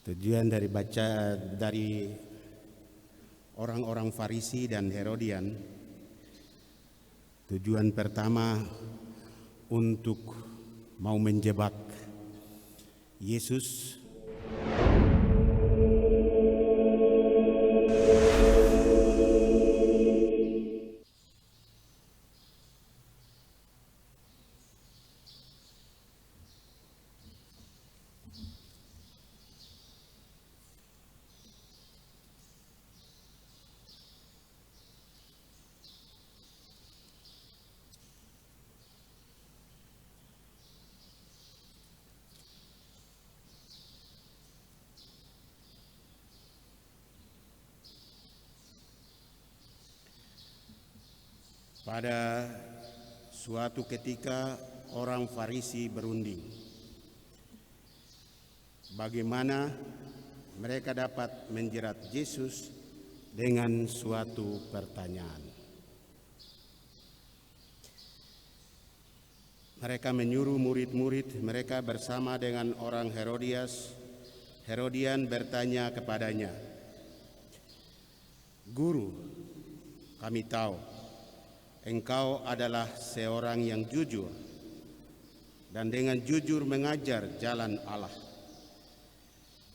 Tujuan dari orang-orang Farisi dan Herodian, tujuan pertama untuk mau menjebak Yesus. Pada suatu ketika orang Farisi berunding bagaimana mereka dapat menjerat Yesus dengan suatu pertanyaan. Mereka menyuruh murid-murid mereka bersama dengan orang Herodian bertanya kepadanya, "Guru, kami tahu Engkau adalah seorang yang jujur dan dengan jujur mengajar jalan Allah.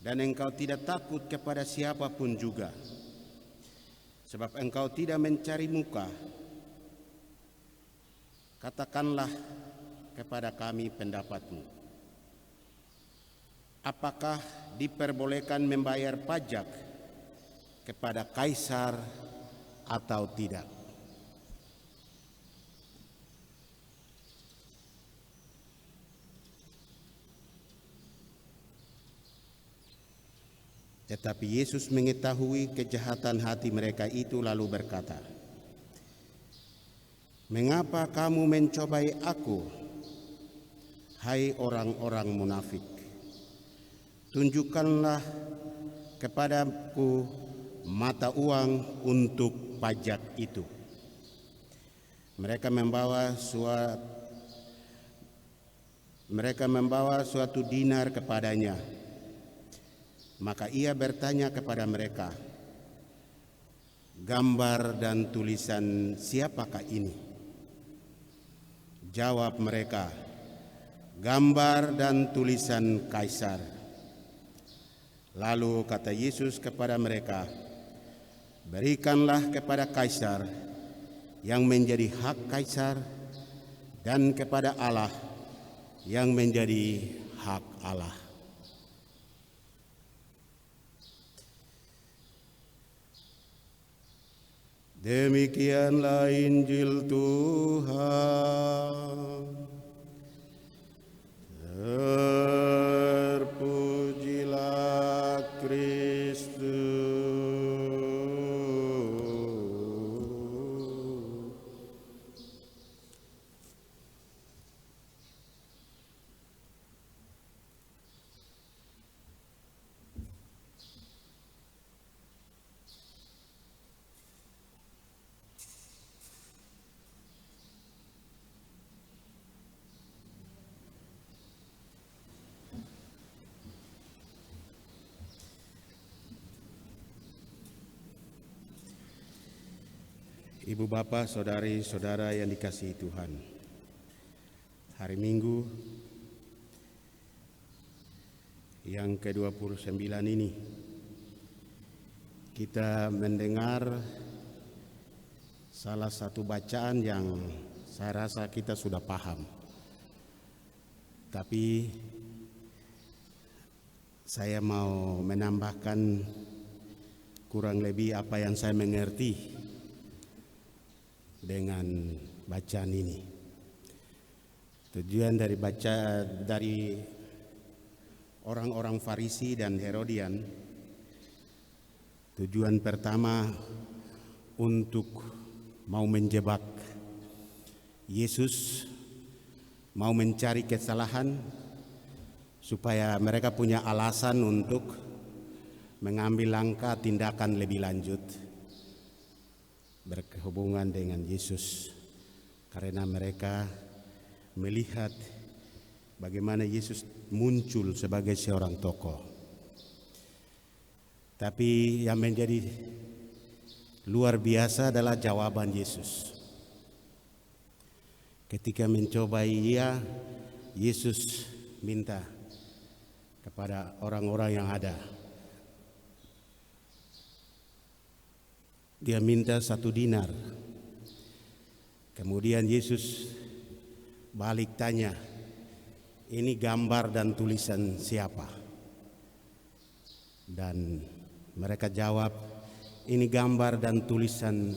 Dan engkau tidak takut kepada siapapun juga, sebab engkau tidak mencari muka. Katakanlah kepada kami pendapatmu. Apakah diperbolehkan membayar pajak kepada kaisar atau tidak?" Tetapi Yesus mengetahui kejahatan hati mereka itu lalu berkata, "Mengapa kamu mencobai aku, hai orang-orang munafik? Tunjukkanlah kepadaku mata uang untuk pajak itu." Mereka membawa suatu dinar kepadanya. Maka ia bertanya kepada mereka, "Gambar dan tulisan siapakah ini?" Jawab mereka, "Gambar dan tulisan Kaisar." Lalu kata Yesus kepada mereka, "Berikanlah kepada Kaisar yang menjadi hak Kaisar, dan kepada Allah yang menjadi hak Allah." Demikianlah Injil Tuhan. Terpujilah Kristus. Ibu bapak, saudari-saudara yang dikasihi Tuhan, hari Minggu yang ke-29 ini kita mendengar salah satu bacaan yang saya rasa kita sudah paham. Tapi saya mau menambahkan kurang lebih apa yang saya mengerti dengan bacaan ini. Tujuan dari orang-orang Farisi dan Herodian, tujuan pertama untuk mau menjebak Yesus, mau mencari kesalahan supaya mereka punya alasan untuk mengambil langkah tindakan lebih lanjut berhubungan dengan Yesus, karena mereka melihat bagaimana Yesus muncul sebagai seorang tokoh. Tapi yang menjadi luar biasa adalah jawaban Yesus. Ketika mencobai dia, Yesus minta kepada orang-orang yang ada. Dia minta 1 dinar. Kemudian Yesus balik tanya, ini gambar dan tulisan siapa? Dan mereka jawab, ini gambar dan tulisan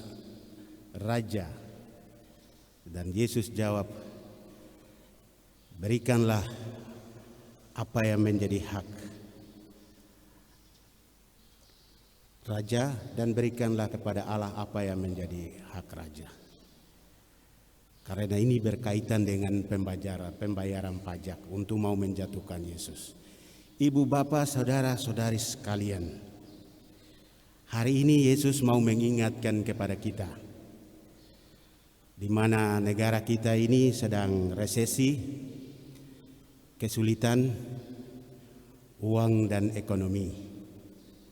raja. Dan Yesus jawab, berikanlah apa yang menjadi hak raja dan berikanlah kepada Allah apa yang menjadi hak raja. Karena ini berkaitan dengan pembayaran pajak untuk mau menjatuhkan Yesus. Ibu, bapak, saudara-saudari sekalian, hari ini Yesus mau mengingatkan kepada kita, di mana negara kita ini sedang resesi, kesulitan, uang dan ekonomi,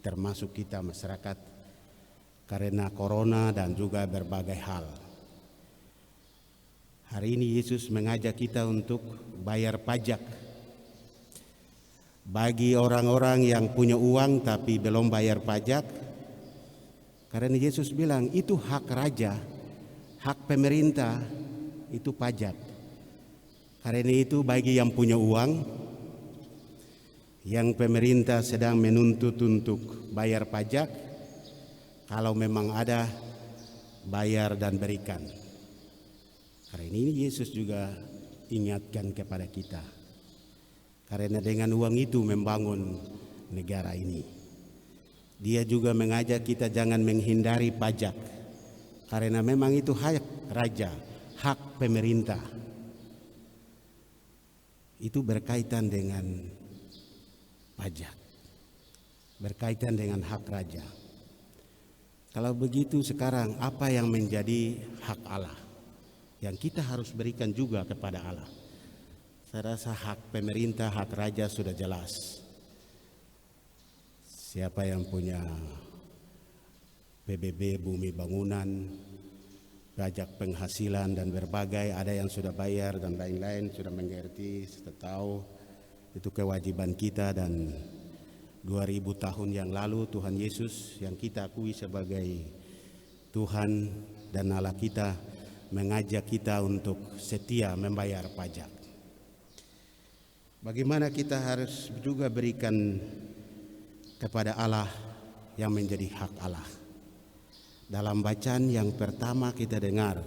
termasuk kita masyarakat, karena corona dan juga berbagai hal. Hari ini Yesus mengajak kita untuk bayar pajak. Bagi orang-orang yang punya uang tapi belum bayar pajak, karena Yesus bilang itu hak raja, hak pemerintah, itu pajak. Karena itu bagi yang punya uang, yang pemerintah sedang menuntut untuk bayar pajak, kalau memang ada, bayar dan berikan. Karena ini Yesus juga ingatkan kepada kita. Karena dengan uang itu membangun negara ini. Dia juga mengajak kita jangan menghindari pajak. Karena memang itu hak raja, hak pemerintah. Itu berkaitan dengan pajak. Berkaitan dengan hak raja. Kalau begitu sekarang apa yang menjadi hak Allah? Yang kita harus berikan juga kepada Allah. Saya rasa hak pemerintah, hak raja sudah jelas. Siapa yang punya PBB, bumi bangunan, pajak penghasilan dan berbagai, ada yang sudah bayar dan lain-lain, sudah mengerti, sudah tahu. Itu kewajiban kita, dan 2000 tahun yang lalu Tuhan Yesus yang kita akui sebagai Tuhan dan Allah kita mengajak kita untuk setia membayar pajak. Bagaimana kita harus juga berikan kepada Allah yang menjadi hak Allah. Dalam bacaan yang pertama kita dengar,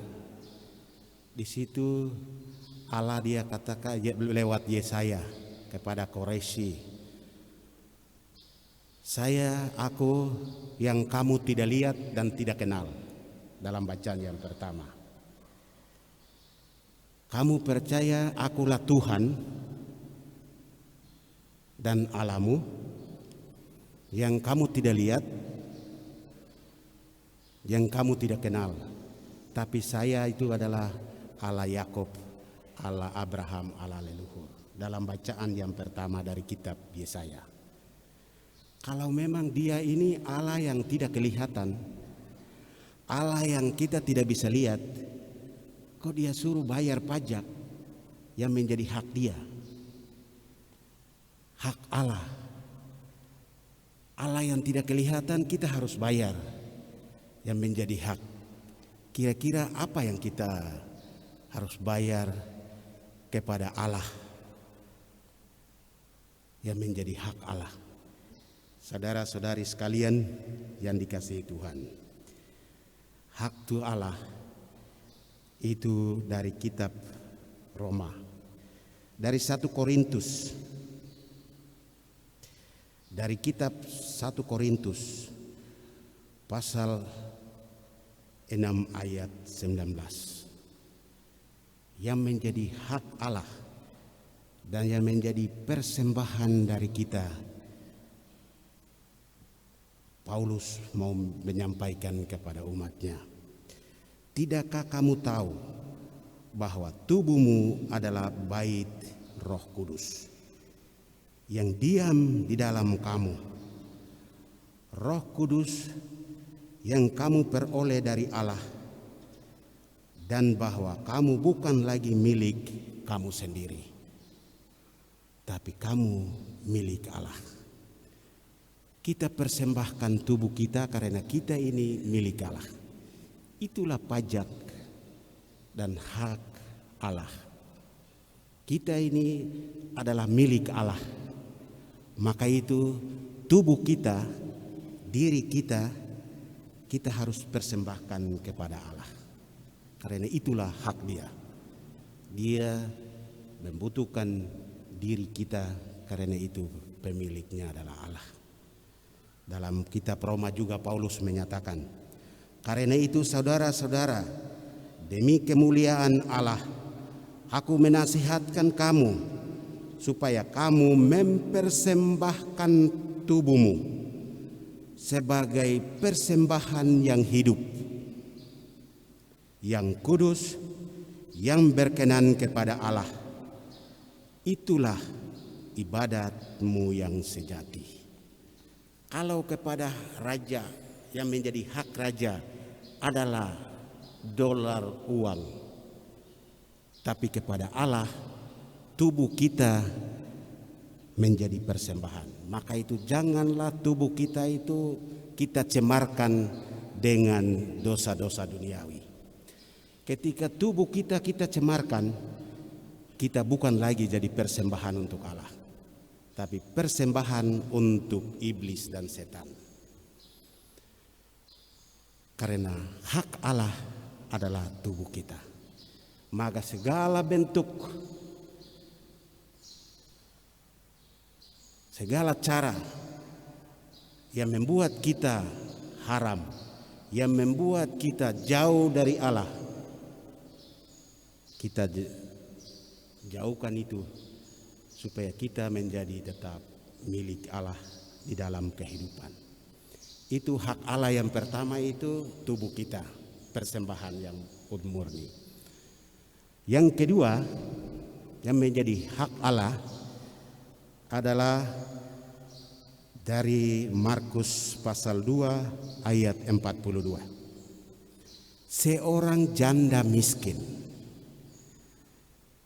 di situ Allah dia katakan lewat Yesaya kepada Quraisy, aku yang kamu tidak lihat dan tidak kenal. Dalam bacaan yang pertama, kamu percaya akulah Tuhan dan Allahmu yang kamu tidak lihat, yang kamu tidak kenal. Tapi saya itu adalah Allah Yakub, Allah Abraham, Allah leluhur. Dalam bacaan yang pertama dari kitab Yesaya. Kalau memang dia ini Allah yang tidak kelihatan, Allah yang kita tidak bisa lihat, kok dia suruh bayar pajak yang menjadi hak dia? Hak Allah. Allah yang tidak kelihatan kita harus bayar yang menjadi hak. Kira-kira apa yang kita harus bayar kepada Allah yang menjadi hak Allah? Saudara-saudari sekalian yang dikasihi Tuhan, hak tu Allah itu dari kitab Roma, dari 1 Korintus, dari kitab 1 Korintus pasal 6 ayat 19, yang menjadi hak Allah dan yang menjadi persembahan dari kita. Paulus mau menyampaikan kepada umatnya, tidakkah kamu tahu bahwa tubuhmu adalah bait Roh Kudus yang diam di dalam kamu, Roh Kudus yang kamu peroleh dari Allah, dan bahwa kamu bukan lagi milik kamu sendiri, tapi kamu milik Allah. Kita persembahkan tubuh kita karena kita ini milik Allah. Itulah pajak dan hak Allah. Kita ini adalah milik Allah. Maka itu tubuh kita, diri kita, kita harus persembahkan kepada Allah. Karena itulah hak Dia. Dia membutuhkan diri kita, karena itu pemiliknya adalah Allah. Dalam kitab Roma juga Paulus menyatakan, karena itu saudara-saudara, demi kemuliaan Allah, aku menasihatkan kamu supaya kamu mempersembahkan tubuhmu sebagai persembahan yang hidup, yang kudus, yang berkenan kepada Allah. Itulah ibadatmu yang sejati. Kalau kepada raja, yang menjadi hak raja adalah dolar uang, tapi kepada Allah tubuh kita menjadi persembahan. Maka itu janganlah tubuh kita itu kita cemarkan dengan dosa-dosa duniawi. Ketika tubuh kita cemarkan, kita bukan lagi jadi persembahan untuk Allah, tapi persembahan untuk iblis dan setan. Karena hak Allah adalah tubuh kita. Maka segala bentuk, segala cara yang membuat kita haram, yang membuat kita jauh dari Allah, kita jauhkan itu supaya kita menjadi tetap milik Allah di dalam kehidupan. Itu hak Allah yang pertama, itu tubuh kita, persembahan yang murni. Yang kedua yang menjadi hak Allah adalah dari Markus pasal 2 ayat 42. Seorang janda miskin,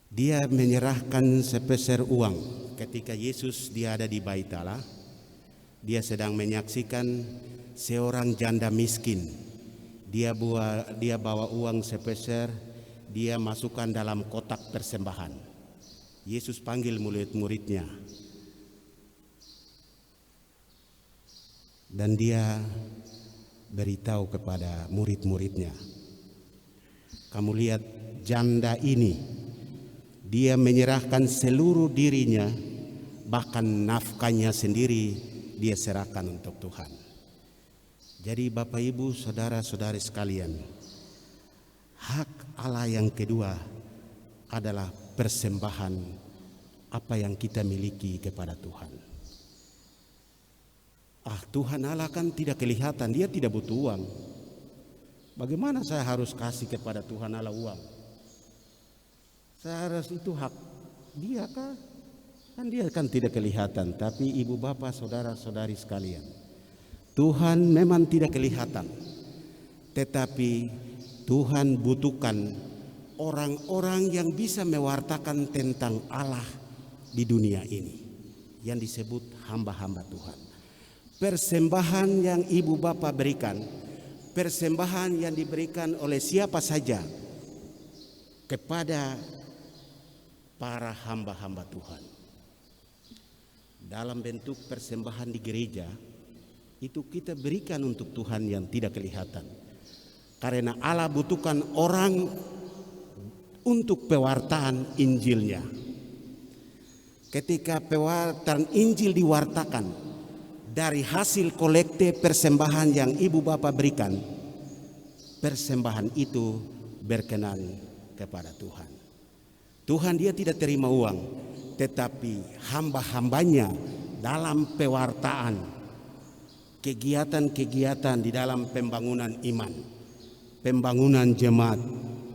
dia menyerahkan sepeser uang ketika Yesus dia ada di Bait Allah. Dia sedang menyaksikan seorang janda miskin. Dia bawa uang sepeser, dia masukkan dalam kotak persembahan. Yesus panggil murid-muridnya, dan dia beritahu kepada murid-muridnya, kamu lihat janda ini, dia menyerahkan seluruh dirinya, bahkan nafkahnya sendiri dia serahkan untuk Tuhan. Jadi Bapak Ibu saudara-saudari sekalian, hak Allah yang kedua adalah persembahan apa yang kita miliki kepada Tuhan. Tuhan Allah kan tidak kelihatan, dia tidak butuh uang. Bagaimana saya harus kasih kepada Tuhan Allah uang? Saya harus, itu hak dia kah? Kan dia kan tidak kelihatan. Tapi ibu bapak saudara-saudari sekalian, Tuhan memang tidak kelihatan, tetapi Tuhan butuhkan orang-orang yang bisa mewartakan tentang Allah di dunia ini, yang disebut hamba-hamba Tuhan. Persembahan yang ibu bapak berikan, persembahan yang diberikan oleh siapa saja kepada para hamba-hamba Tuhan dalam bentuk persembahan di gereja, itu kita berikan untuk Tuhan yang tidak kelihatan. Karena Allah butuhkan orang untuk pewartaan Injilnya. Ketika pewartaan Injil diwartakan dari hasil kolekte persembahan yang ibu bapak berikan, persembahan itu berkenan kepada Tuhan. Tuhan dia tidak terima uang, tetapi hamba-hambanya dalam pewartaan, kegiatan-kegiatan di dalam pembangunan iman, pembangunan jemaat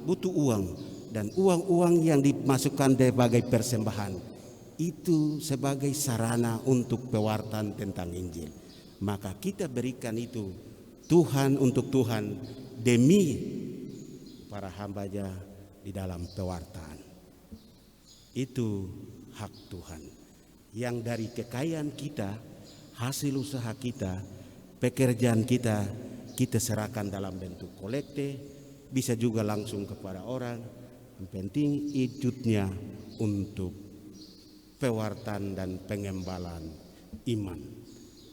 butuh uang, dan uang-uang yang dimasukkan sebagai persembahan itu sebagai sarana untuk pewartaan tentang Injil. maka kita berikan itu Tuhan untuk Tuhan demi para hamba-Nya di dalam pewartaan. Itu hak Tuhan yang dari kekayaan kita, hasil usaha kita, pekerjaan kita, kita serahkan dalam bentuk kolekte, bisa juga langsung kepada orang. Yang penting hidupnya untuk pewartaan dan pengembalaan iman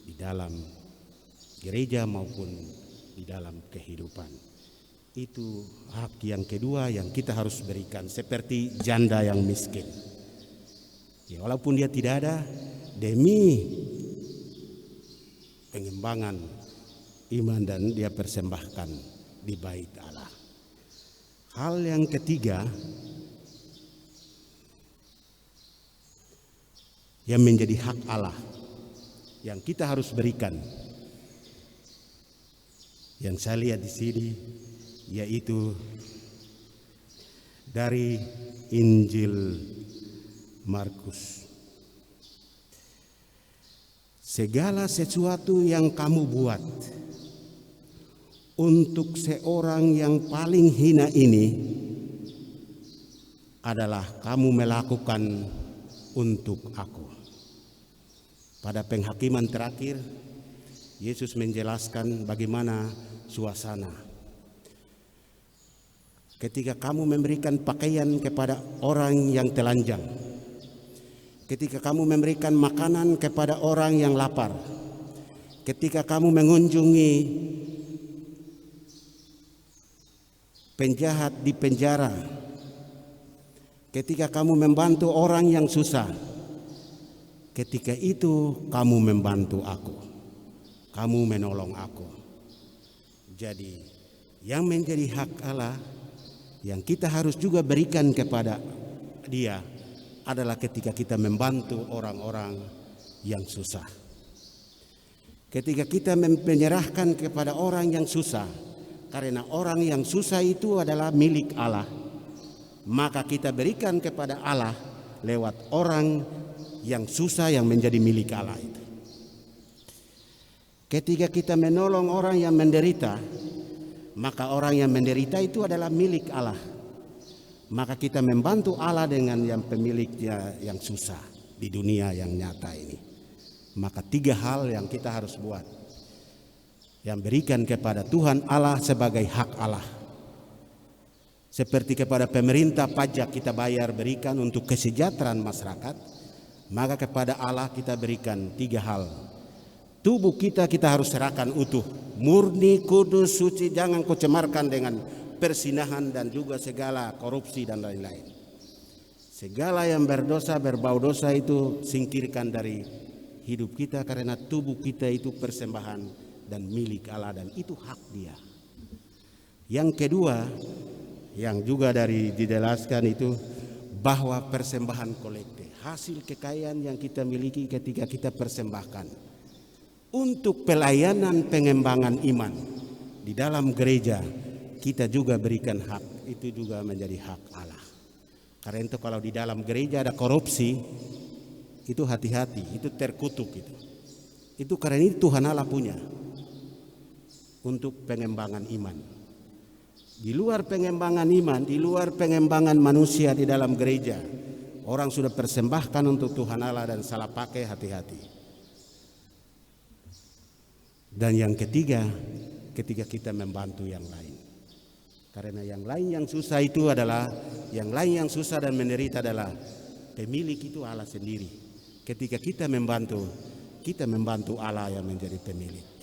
di dalam gereja maupun di dalam kehidupan. Itu hak yang kedua yang kita harus berikan, seperti janda yang miskin. Ya, walaupun dia tidak ada, demi pengembangan iman dan dia persembahkan di bait Allah. Hal yang ketiga yang menjadi hak Allah yang kita harus berikan, yang saya lihat di sini, yaitu dari Injil Markus. Segala sesuatu yang kamu buat untuk seorang yang paling hina ini adalah kamu melakukan untuk aku. Pada penghakiman terakhir, Yesus menjelaskan bagaimana suasana. Ketika kamu memberikan pakaian kepada orang yang telanjang, ketika kamu memberikan makanan kepada orang yang lapar, ketika kamu mengunjungi penjahat di penjara, ketika kamu membantu orang yang susah, ketika itu kamu membantu aku, kamu menolong aku. Jadi yang menjadi hak Allah yang kita harus juga berikan kepada Dia adalah ketika kita membantu orang-orang yang susah. Ketika kita menyerahkan kepada orang yang susah, karena orang yang susah itu adalah milik Allah, maka kita berikan kepada Allah lewat orang yang susah yang menjadi milik Allah itu. Ketika kita menolong orang yang menderita, maka orang yang menderita itu adalah milik Allah. Maka kita membantu Allah dengan yang pemiliknya yang susah di dunia yang nyata ini. Maka 3 hal yang kita harus buat, yang berikan kepada Tuhan Allah sebagai hak Allah. Seperti kepada pemerintah pajak kita bayar berikan untuk kesejahteraan masyarakat, maka kepada Allah kita berikan 3 hal. Tubuh kita harus serahkan utuh, murni, kudus, suci, jangan kau cemarkan dengan persinahan dan juga segala korupsi dan lain-lain. Segala yang berdosa, berbau dosa itu singkirkan dari hidup kita, karena tubuh kita itu persembahan dan milik Allah dan itu hak Dia. Yang kedua yang juga dijelaskan itu bahwa persembahan kolektif, hasil kekayaan yang kita miliki ketika kita persembahkan untuk pelayanan pengembangan iman di dalam gereja, kita juga berikan hak, itu juga menjadi hak Allah. Karena itu kalau di dalam gereja ada korupsi, itu hati-hati, itu terkutuk itu. Itu karena ini Tuhan Allah punya untuk pengembangan iman. Di luar pengembangan iman, di luar pengembangan manusia di dalam gereja, orang sudah persembahkan untuk Tuhan Allah dan salah pakai, hati-hati. Dan yang ketiga, ketika kita membantu yang lain. Karena yang lain yang susah itu adalah, yang lain yang susah dan menderita adalah pemilik itu Allah sendiri. Ketika kita membantu Allah yang menjadi pemilik.